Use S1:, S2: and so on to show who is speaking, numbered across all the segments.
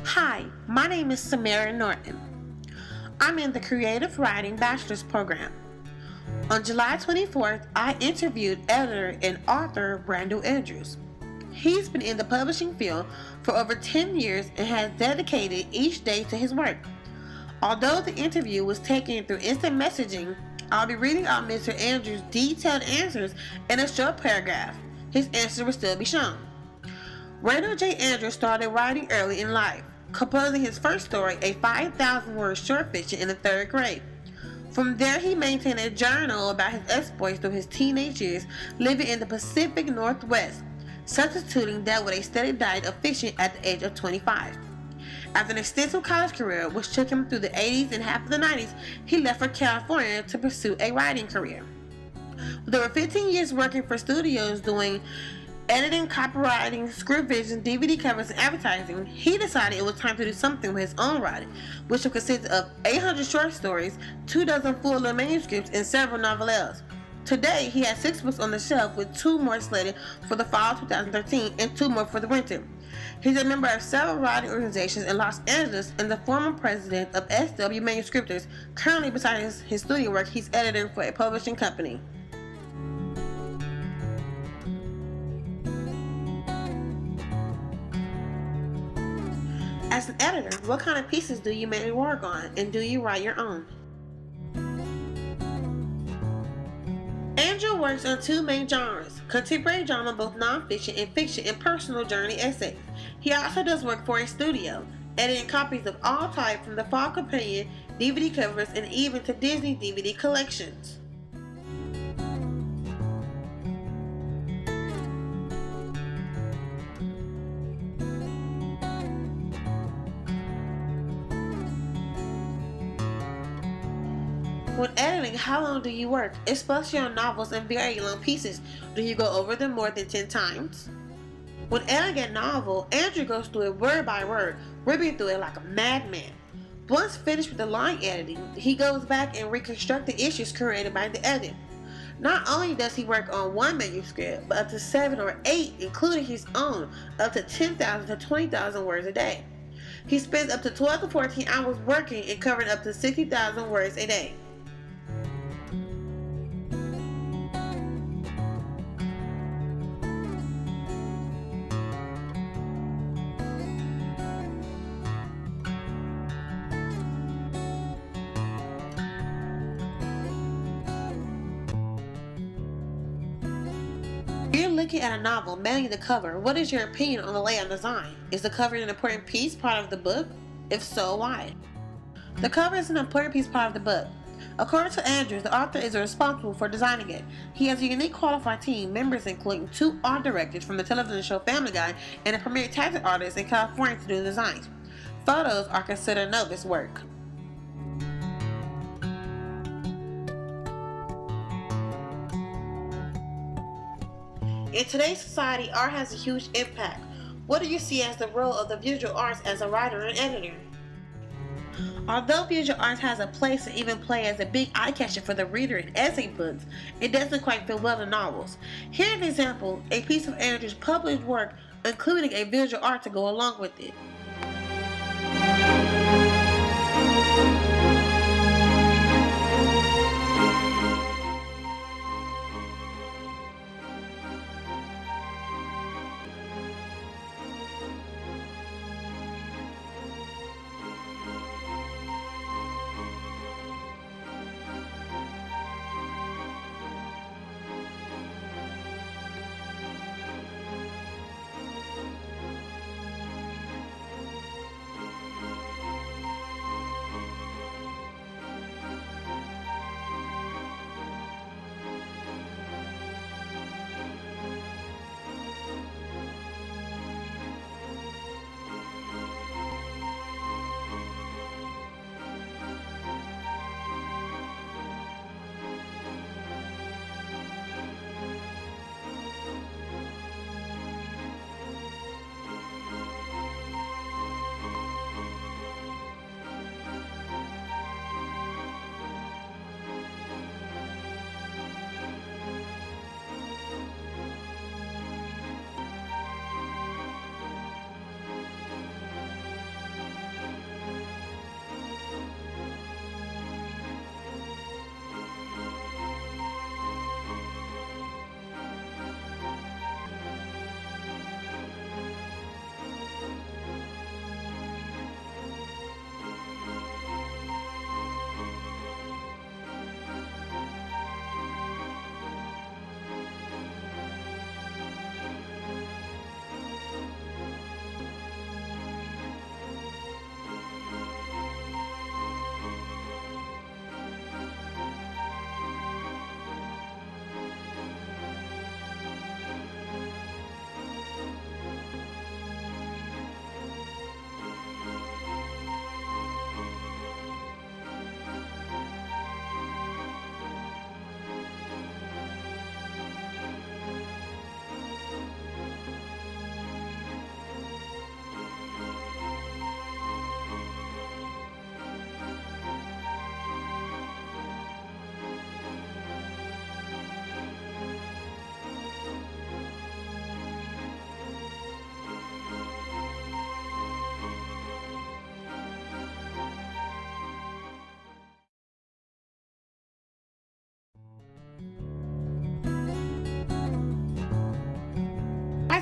S1: Hi, my name is Samara Norton. I'm in the Creative Writing Bachelor's Program. On July 24th, I interviewed editor and author Brandon Andrews. He's been in the publishing field for over 10 years and has dedicated each day to his work. Although the interview was taken through instant messaging, I'll be reading out Mr. Andrews' detailed answers in a short paragraph. His answers will still be shown. Randall J. Andrews started writing early in life, composing his first story, a 5,000-word short fiction, in the third grade. From there, he maintained a journal about his exploits through his teenage years living in the Pacific Northwest, substituting that with a steady diet of fiction at the age of 25. After an extensive college career, which took him through the 80s and half of the 90s, he left for California to pursue a writing career. With over 15 years working for studios doing editing, copywriting, script vision, DVD covers, and advertising, he decided it was time to do something with his own writing, which will consist of 800 short stories, 24 full-length manuscripts, and several novellas. Today, he has 6 books on the shelf, with 2 more slated for the fall of 2013 and 2 more for the winter. He's a member of several writing organizations in Los Angeles and the former president of SW Manuscriptors. Currently, besides his studio work, he's editor for a publishing company. As an editor, what kind of pieces do you mainly work on, and do you write your own? Andrew works on 2 main genres: contemporary drama, both nonfiction and fiction, and personal journey essays. He also does work for a studio, editing copies of all types, from the Fall Companion, DVD covers, and even to Disney DVD collections. When editing, how long do you work, especially on novels and very long pieces? Do you go over them more than 10 times? When editing a novel, Andrew goes through it word by word, ripping through it like a madman. Once finished with the line editing, he goes back and reconstructs the issues created by the edit. Not only does he work on one manuscript, but up to 7 or 8, including his own, up to 10,000 to 20,000 words a day. He spends up to 12 to 14 hours working and covering up to 60,000 words a day. If you're looking at a novel, mainly the cover, what is your opinion on the layout and design? Is the cover an important piece, part of the book? If so, why? The cover is an important piece, part of the book. According to Andrews, the author is responsible for designing it. He has a unique qualified team, members including 2 art directors from the television show Family Guy and a premier tattoo artist in California to do the designs. Photos are considered novice work. In today's society, art has a huge impact. What do you see as the role of the visual arts as a writer and editor? Although visual arts has a place and even play as a big eye-catcher for the reader in essay books, it doesn't quite fit well in novels. Here's an example, a piece of Andrew's published work including a visual art to go along with it.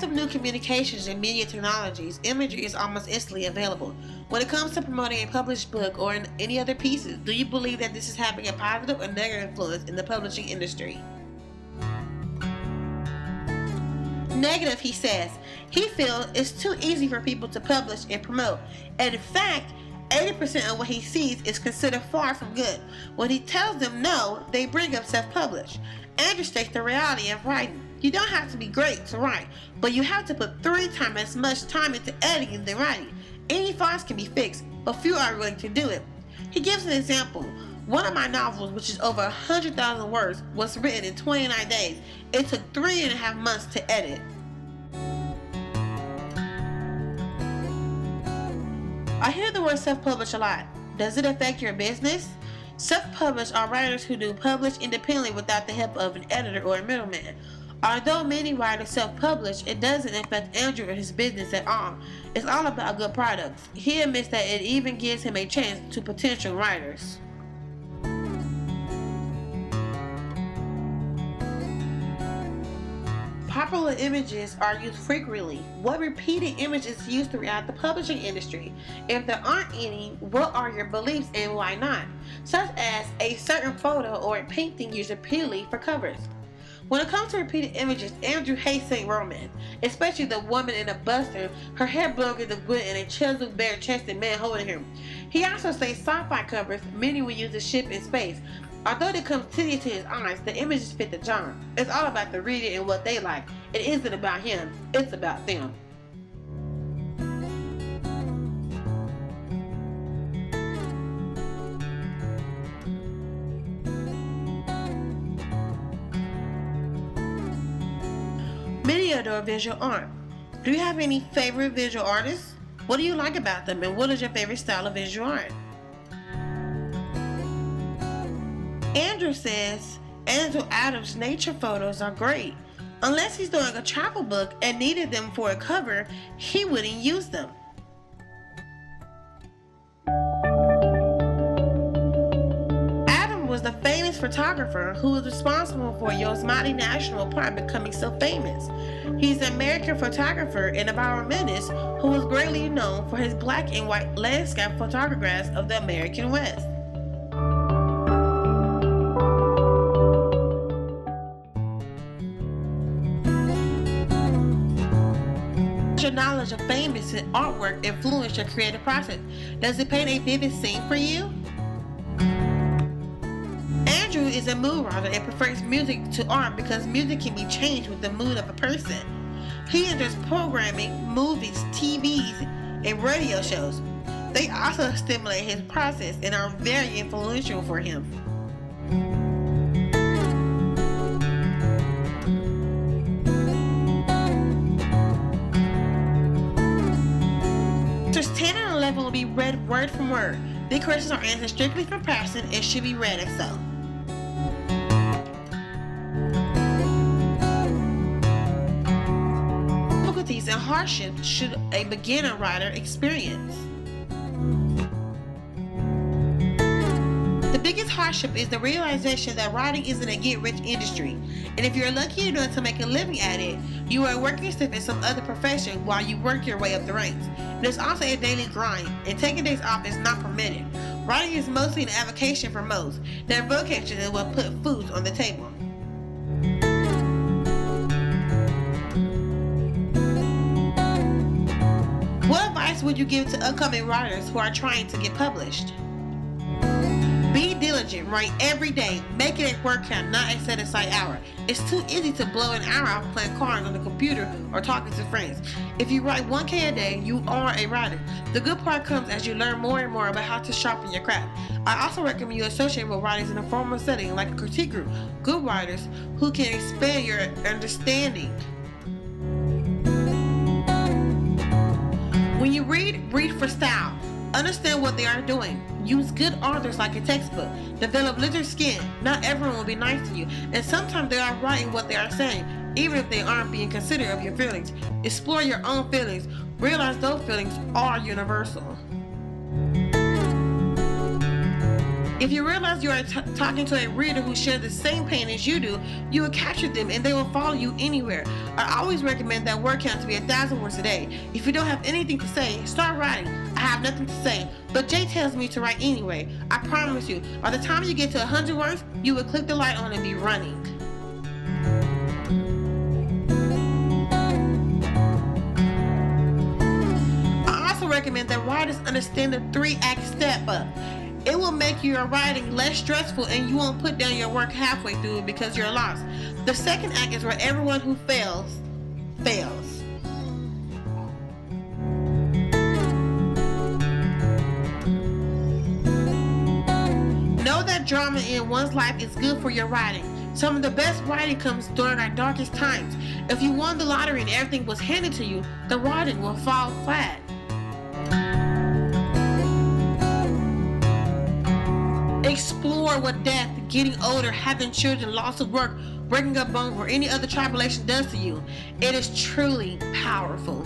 S1: rise of new communications and media technologies, imagery is almost instantly available. When it comes to promoting a published book or in any other pieces, do you believe that this is having a positive or negative influence in the publishing industry? Negative, he says. He feels it's too easy for people to publish and promote. And in fact, 80% of what he sees is considered far from good. When he tells them no, they bring up self-publish. Andrew states the reality of writing. You don't have to be great to write, but you have to put 3 times as much time into editing than writing. Any flaws can be fixed, but few are willing to do it. He gives an example. One of my novels, which is over 100,000 words, was written in 29 days. It took 3.5 months to edit. I hear the word self-publish a lot. Does it affect your business? Self-publish are writers who do publish independently without the help of an editor or a middleman. Although many writers self-publish, it doesn't affect Andrew or his business at all. It's all about good products. He admits that it even gives him a chance to potential writers. Popular images are used frequently. What repeated images used throughout the publishing industry? If there aren't any, what are your beliefs and why not? Such as a certain photo or a painting used repeatedly for covers. When it comes to repeated images, Andrew hates Saint romance, especially the woman in a buster, her hair blowing in the wind, and a chiseled bare-chested man holding her. He also says sci-fi covers, many will use a ship in space. Although they come tedious to his eyes, the images fit the genre. It's all about the reader and what they like. It isn't about him, it's about them. Many adore visual art. Do you have any favorite visual artists? What do you like about them, and what is your favorite style of visual art? Andrew says Andrew Adams' nature photos are great. Unless he's doing a travel book and needed them for a cover, he wouldn't use them. Adam was the famous photographer who was responsible for Yosemite National Park becoming so famous. He's an American photographer and environmentalist who was greatly known for his black and white landscape photographs of the American West. Your knowledge of famous artwork influence your creative process? Does it paint a vivid scene for you? Andrew is a mood writer and prefers music to art because music can be changed with the mood of a person. He enjoys programming, movies, TVs, and radio shows. They also stimulate his process and are very influential for him. Chapters 10 and 11 will be read word for word. The questions are answered strictly from passion and should be read as so. Difficulties and hardships should a beginner writer experience? The biggest hardship is the realization that writing isn't a get-rich industry, and if you're lucky enough to make a living at it, you are working yourself in some other profession while you work your way up the ranks. It is also a daily grind, and taking days off is not permitted. Writing is mostly an avocation for most. Their vocation is what put food on the table. What advice would you give to upcoming writers who are trying to get published? Be diligent, write every day, make it a work count, not a set-aside hour. It's too easy to blow an hour off playing cards on the computer or talking to friends. If you write 1K a day, you are a writer. The good part comes as you learn more and more about how to sharpen your craft. I also recommend you associate with writers in a formal setting like a critique group, good writers who can expand your understanding. When you read for style. Understand what they are doing. Use good authors like a textbook. Develop lizard skin. Not everyone will be nice to you, and sometimes they are right in what they are saying, even if they aren't being considerate of your feelings. Explore your own feelings. Realize those feelings are universal. If you realize you are talking to a reader who shares the same pain as you do, you will capture them and they will follow you anywhere. I always recommend that word count to be 1,000 words a day. If you don't have anything to say, start writing. I have nothing to say, but Jay tells me to write anyway. I promise you, by the time you get to 100 words, you will click the light on and be running. I also recommend that writers understand the 3-act step up. It will make your writing less stressful and you won't put down your work halfway through because you're lost. The second act is where everyone who fails. Know that drama in one's life is good for your writing. Some of the best writing comes during our darkest times. If you won the lottery and everything was handed to you, the writing will fall flat. Explore what death, getting older, having children, loss of work, breaking up bones, or any other tribulation does to you. It is truly powerful.